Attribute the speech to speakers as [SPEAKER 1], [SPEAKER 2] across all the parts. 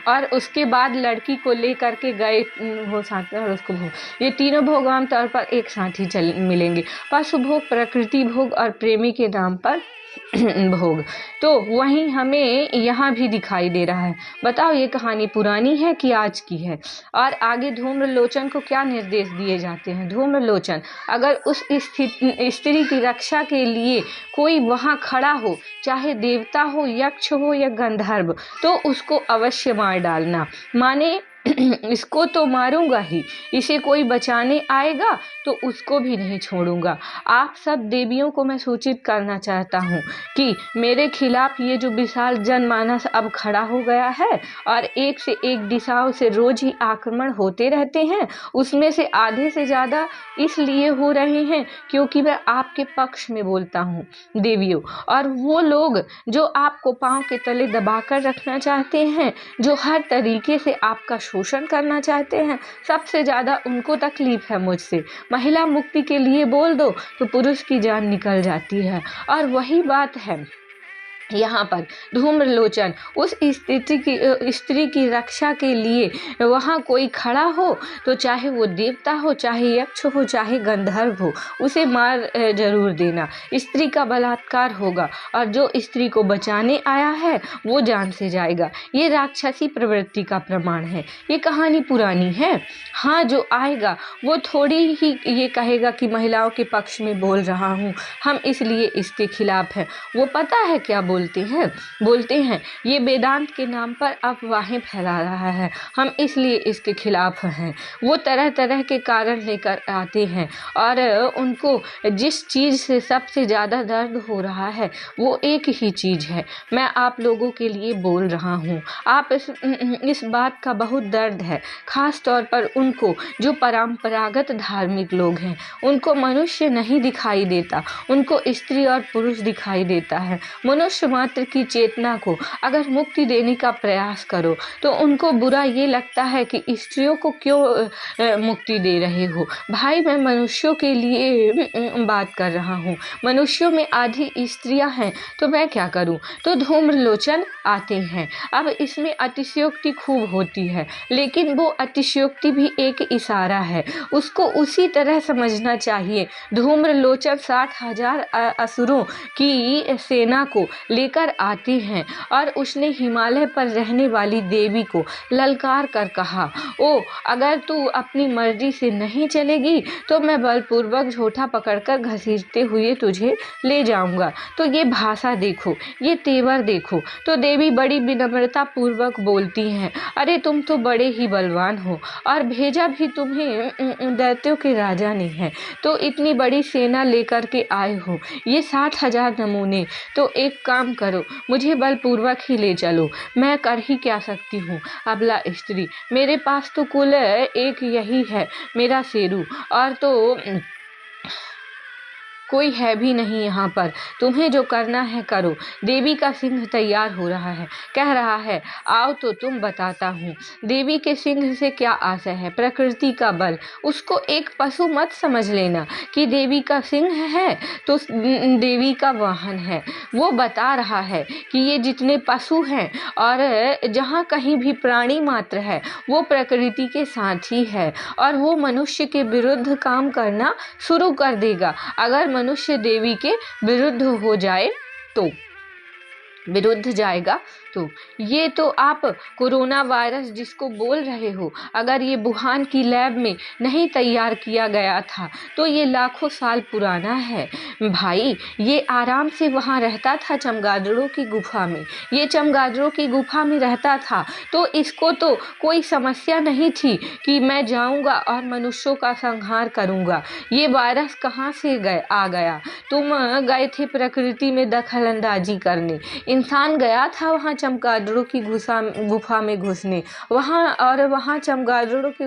[SPEAKER 1] और उसके बाद लड़की को लेकर के गए वो साथ में, और उसको भोग, ये तीनों भोग आमतौर पर एक साथ ही मिलेंगे। पशु भोग, प्रकृति भोग और प्रेमी के नाम पर भोग। तो वहीं हमें यहाँ भी दिखाई दे रहा है। बताओ ये कहानी पुरानी है कि आज की है? और आगे धूम्रलोचन को क्या निर्देश दिए जाते हैं? धूम्रलोचन, अगर उस स्त्री की रक्षा के लिए कोई वहाँ खड़ा हो, चाहे देवता हो, यक्ष हो या गंधर्व, तो उसको अवश्य मार डालना। माने इसको तो मारूंगा ही, इसे कोई बचाने आएगा तो उसको भी नहीं छोड़ूंगा। आप सब देवियों को मैं सूचित करना चाहता हूँ कि मेरे खिलाफ ये जो विशाल जनमानस अब खड़ा हो गया है और एक से एक दिशाओं से रोज ही आक्रमण होते रहते हैं, उसमें से आधे से ज़्यादा इसलिए हो रहे हैं क्योंकि मैं आपके पक्ष में बोलता हूँ देवियों। और वो लोग जो आपको पाँव के तले दबाकर रखना चाहते हैं, जो हर तरीके से आपका शोषण करना चाहते हैं, सबसे ज़्यादा उनको तकलीफ है मुझसे। महिला मुक्ति के लिए बोल दो तो पुरुष की जान निकल जाती है। और वही बात है यहाँ पर, धूम्रलोचन उस स्त्री की रक्षा के लिए वहाँ कोई खड़ा हो तो चाहे वो देवता हो, चाहे यक्ष हो, चाहे गंधर्व हो, उसे मार जरूर देना। स्त्री का बलात्कार होगा और जो स्त्री को बचाने आया है वो जान से जाएगा। ये राक्षसी प्रवृत्ति का प्रमाण है। ये कहानी पुरानी है। हाँ, जो आएगा वो थोड़ी ही ये कहेगा कि महिलाओं के पक्ष में बोल रहा हूँ, हम इसलिए इसके खिलाफ हैं। वो पता है क्या बोलते हैं ये वेदांत के नाम पर अफवाहें फैला रहा है, हम इसलिए इसके खिलाफ हैं। वो तरह तरह के कारण लेकर आते हैं और उनको जिस चीज़ से सबसे ज़्यादा दर्द हो रहा है वो एक ही चीज़ है। मैं आप लोगों के लिए बोल रहा हूँ। आप इस बात का बहुत दर्द है, खास तौर पर उनको जो परंपरागत धार्मिक लोग हैं। उनको मनुष्य नहीं दिखाई देता, उनको स्त्री और पुरुष दिखाई देता है। मनुष्य मात्र की चेतना को अगर मुक्ति देने का प्रयास करो तो उनको बुरा ये लगता है कि स्त्रियों को क्यों मुक्ति दे रहे हो। भाई, मैं मनुष्यों के लिए बात कर रहा हूँ। मनुष्यों में आधी स्त्रियां हैं तो मैं क्या करूँ। तो धूम्रलोचन आते हैं। अब इसमें अतिशयोक्ति खूब होती है, लेकिन वो अतिशयोक्ति भी एक इशारा है, उसको उसी तरह समझना चाहिए। धूम्रलोचन 60,000 असुरों की सेना को लेकर आती हैं और उसने हिमालय पर रहने वाली देवी को ललकार कर कहा, ओ अगर तू अपनी मर्जी से नहीं चलेगी तो मैं बलपूर्वक झोटा पकड़कर घसीटते हुए तुझे ले जाऊंगा। तो ये भाषा देखो, ये तेवर देखो। तो देवी बड़ी विनम्रता पूर्वक बोलती हैं, अरे तुम तो बड़े ही बलवान हो और भेजा भी तुम्हें दैत्यों के राजा ने है, तो इतनी बड़ी सेना लेकर के आए हो, ये 60,000 नमूने। तो एक काम करो, मुझे बलपूर्वक ही ले चलो, मैं कर ही क्या सकती हूँ। अबला स्त्री, मेरे पास तो कुल एक यही है, मेरा शेरू, और तो कोई है भी नहीं यहाँ पर। तुम्हें जो करना है करो। देवी का सिंह तैयार हो रहा है, कह रहा है आओ तो तुम बताता हूँ। देवी के सिंह से क्या आशय है? प्रकृति का बल। उसको एक पशु मत समझ लेना कि देवी का सिंह है तो देवी का वाहन है। वो बता रहा है कि ये जितने पशु हैं और जहाँ कहीं भी प्राणी मात्र है वो प्रकृति के साथ ही है और वो मनुष्य के विरुद्ध काम करना शुरू कर देगा अगर मनुष्य देवी के विरुद्ध हो जाए तो, विरुद्ध जाएगा तो। ये तो आप कोरोना वायरस जिसको बोल रहे हो, अगर ये वुहान की लैब में नहीं तैयार किया गया था तो ये लाखों साल पुराना है भाई। ये आराम से वहाँ रहता था चमगादड़ों की गुफा में, ये चमगादड़ों की गुफा में रहता था, तो इसको तो कोई समस्या नहीं थी कि मैं जाऊँगा और मनुष्यों का संहार करूँगा। ये वायरस कहाँ से आ गया? तुम गए थे प्रकृति में दखल अंदाजी करने, इंसान गया था वहाँ चमगादड़ों की गुफा में घुसने, वहाँ चमगादड़ों की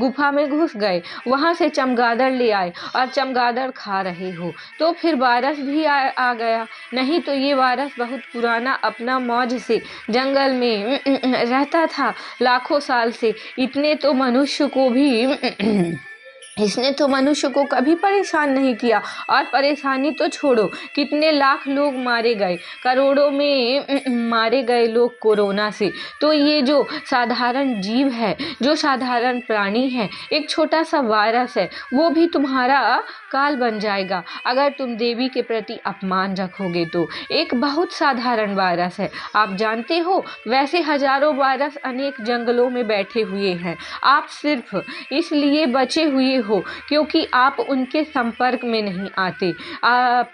[SPEAKER 1] गुफा में घुस गए, वहाँ से चमगादड़ ले आए और चमगादड़ खा रहे हो, तो फिर वायरस भी आ गया। नहीं तो ये वायरस बहुत पुराना अपना मौज से जंगल में रहता था लाखों साल से। इतने तो मनुष्य को भी इसने तो मनुष्य को कभी परेशान नहीं किया, और परेशानी तो छोड़ो, कितने लाख लोग मारे गए, करोड़ों में मारे गए लोग कोरोना से। तो ये जो साधारण जीव है, जो साधारण प्राणी है, एक छोटा सा वायरस है, वो भी तुम्हारा काल बन जाएगा अगर तुम देवी के प्रति अपमान रखोगे तो। एक बहुत साधारण वायरस है, आप जानते हो, वैसे हजारों वायरस अनेक जंगलों में बैठे हुए हैं। आप सिर्फ इसलिए बचे हुए हो क्योंकि आप उनके संपर्क में नहीं आते।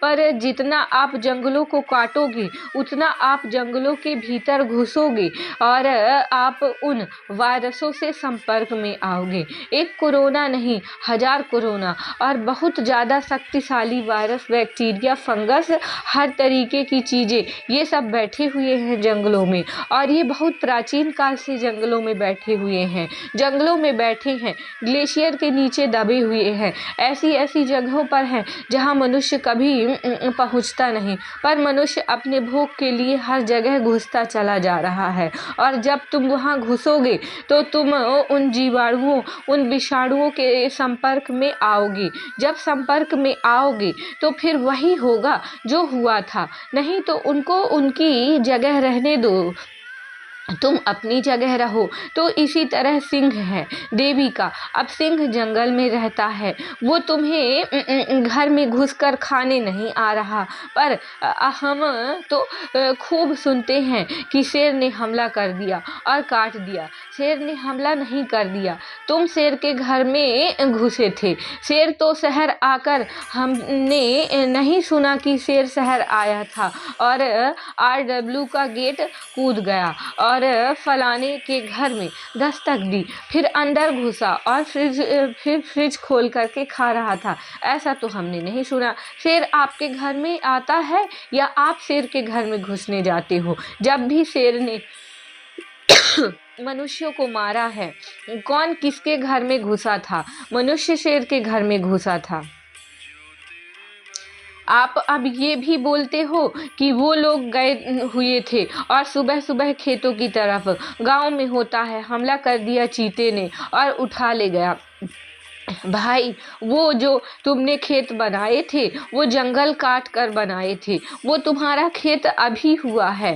[SPEAKER 1] पर जितना आप जंगलों को काटोगे उतना आप जंगलों के भीतर घुसोगे और आप उन वायरसों से संपर्क में आओगे। एक कोरोना नहीं, हजार कोरोना और बहुत ज़्यादा शक्तिशाली वायरस, बैक्टीरिया, फंगस, हर तरीके की चीज़ें, ये सब बैठे हुए हैं जंगलों में। और ये बहुत प्राचीन काल से जंगलों में बैठे हुए हैं, जंगलों में बैठे हैं, ग्लेशियर के नीचे दबे हुए हैं, ऐसी ऐसी जगहों पर हैं जहां मनुष्य कभी पहुंचता नहीं, पर मनुष्य अपने भोग के लिए हर जगह घुसता चला जा रहा है। और जब तुम वहां घुसोगे तो तुम उन जीवाणुओं, उन विषाणुओं के संपर्क में आओगे। जब संपर्क में आओगे तो फिर वही होगा जो हुआ था, नहीं तो उनको उनकी जगह रहने दो, तुम अपनी जगह रहो। तो इसी तरह सिंह है देवी का। अब सिंह जंगल में रहता है, वो तुम्हें घर में घुसकर खाने नहीं आ रहा, पर हम तो खूब सुनते हैं कि शेर ने हमला कर दिया और काट दिया। शेर ने हमला नहीं कर दिया, तुम शेर के घर में घुसे थे। शेर तो शहर आकर, हमने नहीं सुना कि शेर शहर आया था और RW का गेट कूद गया और फलाने के घर में दस्तक दी, फिर अंदर घुसा और फिर फ्रिज खोल करके खा रहा था। ऐसा तो हमने नहीं सुना। शेर आपके घर में आता है या आप शेर के घर में घुसने जाते हो? जब भी शेर ने मनुष्यों को मारा है, कौन किसके घर में घुसा था? मनुष्य शेर के घर में घुसा था। आप अब ये भी बोलते हो कि वो लोग गए हुए थे और सुबह सुबह खेतों की तरफ, गांव में होता है, हमला कर दिया चीते ने और उठा ले गया। भाई, वो जो तुमने खेत बनाए थे, वो जंगल काट कर बनाए थे, वो तुम्हारा खेत अभी हुआ है।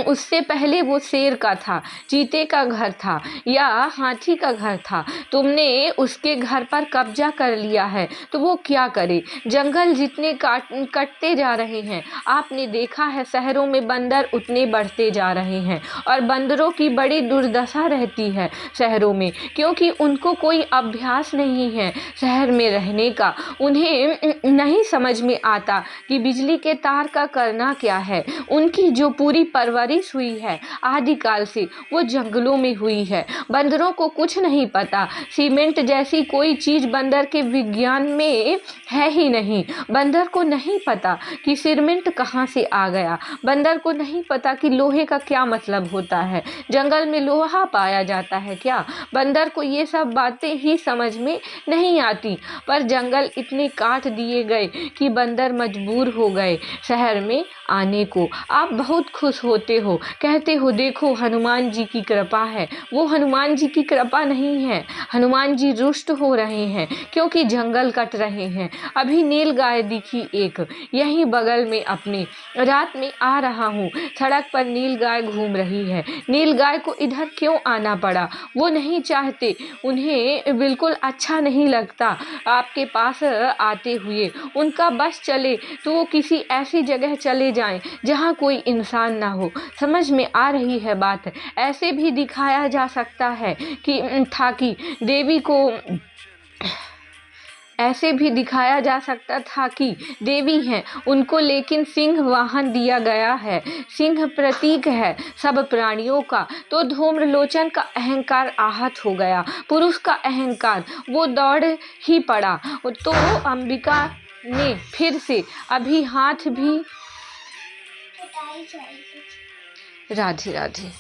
[SPEAKER 1] उससे पहले वो शेर का था, चीते का घर था या हाथी का घर था। तुमने उसके घर पर कब्जा कर लिया है, तो वो क्या करे? जंगल जितने कटते जा रहे हैं, आपने देखा है शहरों में बंदर उतने बढ़ते जा रहे हैं और बंदरों की बड़ी दुर्दशा रहती है शहरों में, क्योंकि उनको कोई अभ्यास नहीं है शहर में रहने का। उन्हें नहीं समझ में आता कि बिजली के तार का करना क्या है। उनकी जो पूरी परवरिश हुई है आदिकाल से, वो जंगलों में हुई है। बंदरों को कुछ नहीं पता, सीमेंट जैसी कोई चीज बंदर के विज्ञान में है ही नहीं। बंदर को नहीं पता कि सीमेंट कहाँ से आ गया, बंदर को नहीं पता कि लोहे का क्या मतलब होता है, जंगल में लोहा पाया जाता है क्या। बंदर को ये सब बातें ही समझ में नहीं आती। पर जंगल इतने काट दिए गए कि बंदर मजबूर हो गए शहर में आने को। आप बहुत खुश होते हो, कहते हो देखो हनुमान जी की कृपा है। वो हनुमान जी की कृपा नहीं है, हनुमान जी रुष्ट हो रहे हैं क्योंकि जंगल कट रहे हैं। अभी नील गाय दिखी एक यहीं बगल में, अपने रात में आ रहा हूँ, सड़क पर नील गाय घूम रही है। नील गाय को इधर क्यों आना पड़ा? वो नहीं चाहते, उन्हें बिल्कुल अच्छा नहीं लगता आपके पास आते हुए। उनका बस चले तो वो किसी ऐसी जगह चले जाएं जहां कोई इंसान ना हो। समझ में आ रही है बात? ऐसे भी दिखाया जा सकता है कि देवी को, ऐसे भी दिखाया जा सकता था कि देवी हैं उनको, लेकिन सिंह वाहन दिया गया है। सिंह प्रतीक है सब प्राणियों का। तो धूम्रलोचन का अहंकार आहत हो गया, पुरुष का अहंकार, वो दौड़ ही पड़ा। तो अंबिका ने फिर से अभी हाथ भी, राधे राधे।